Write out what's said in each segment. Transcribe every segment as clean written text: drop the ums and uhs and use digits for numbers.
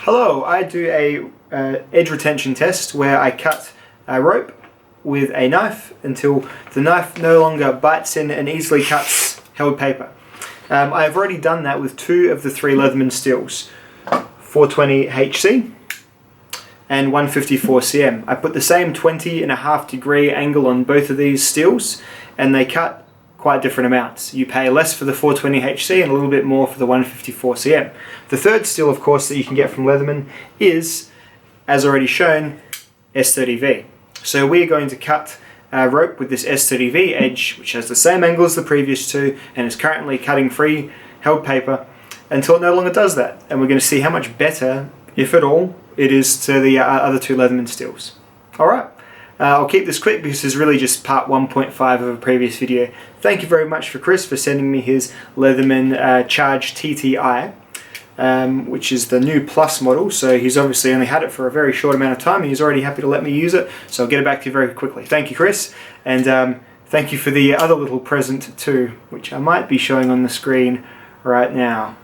Hello, I do a edge retention test where I cut a rope with a knife until the knife no longer bites in and easily cuts held paper. I've already done that with two of the three Leatherman steels, 420 HC and 154 cm. I put the same 20.5 degree angle on both of these steels and they cut quite different amounts. You pay less for the 420 HC and a little bit more for the 154 cm. The third steel, of course, that you can get from Leatherman is, as already shown, S30V. So we are going to cut rope with this S30V edge, which has the same angle as the previous two and is currently cutting free held paper until it no longer does that. And we're going to see how much better, if at all, it is to the other two Leatherman steels. Alright. I'll keep this quick because this is really just part 1.5 of a previous video. Thank you very much for Chris for sending me his Leatherman Charge TTI, which is the new Plus model. So he's obviously only had it for a very short amount of time and he's already happy to let me use it. So I'll get it back to you very quickly. Thank you, Chris. And thank you for the other little present too, which I might be showing on the screen right now.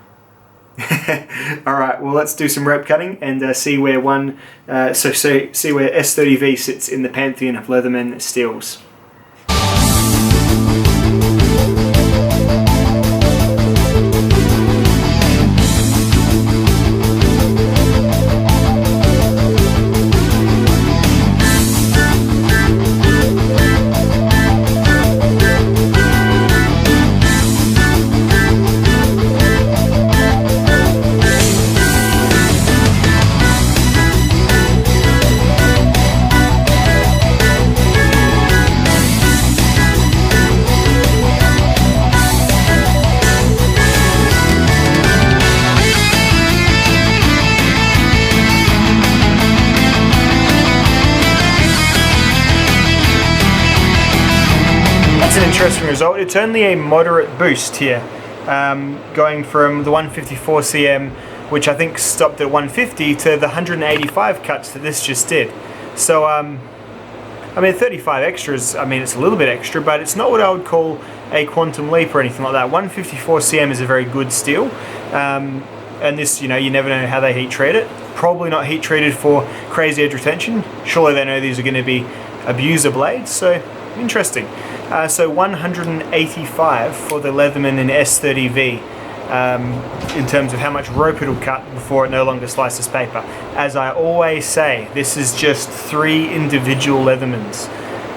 Alright, well let's do some rope cutting and see where see where S30V sits in the pantheon of Leatherman steels. That's an interesting result. It's only a moderate boost here, going from the 154 cm, which I think stopped at 150, to the 185 cuts that this just did. So, I mean, 35 extras, I mean, it's a little bit extra, but it's not what I would call a quantum leap or anything like that. 154 cm is a very good steel, and this, you know, you never know how they heat treat it. Probably not heat treated for crazy edge retention. Surely they know these are going to be abuser blades, so interesting. So 185 for the Leatherman and S30V in terms of how much rope it'll cut before it no longer slices paper. As I always say, this is just three individual Leathermans.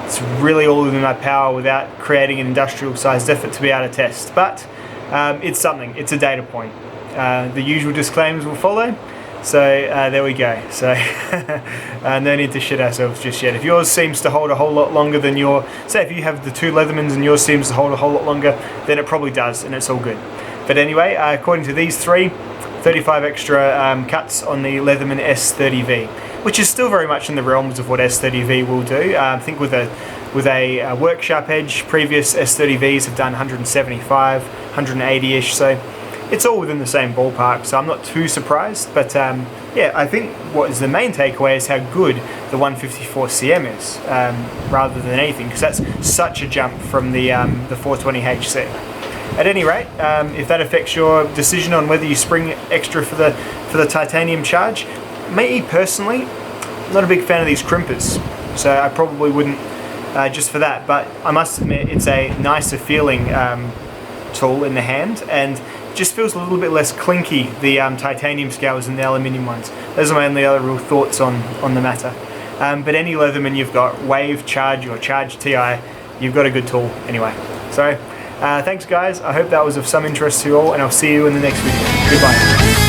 It's really all within my power without creating an industrial sized effort to be able to test. But it's something, it's a data point. The usual disclaimers will follow. So there we go. So no need to shit ourselves just yet. If yours seems to hold a whole lot longer than say if you have the two Leathermans and yours seems to hold a whole lot longer, then it probably does and it's all good. But anyway, according to these three, 35 extra cuts on the Leatherman S30V, which is still very much in the realms of what S30V will do. I think with a work sharp edge, previous S30Vs have done 175, 180-ish, so it's all within the same ballpark, so I'm not too surprised. But yeah, I think what is the main takeaway is how good the 154 cm is, rather than anything, because that's such a jump from the 420 HC. At any rate, if that affects your decision on whether you spring extra for the titanium charge, me personally, I'm not a big fan of these crimpers, so I probably wouldn't just for that. But I must admit, it's a nicer feeling tool in the hand, and just feels a little bit less clinky, the titanium scales than the aluminium ones. Those are my only other real thoughts on the matter. But any Leatherman you've got, Wave, Charge or Charge TI, you've got a good tool anyway. So thanks guys, I hope that was of some interest to you all and I'll see you in the next video. Goodbye.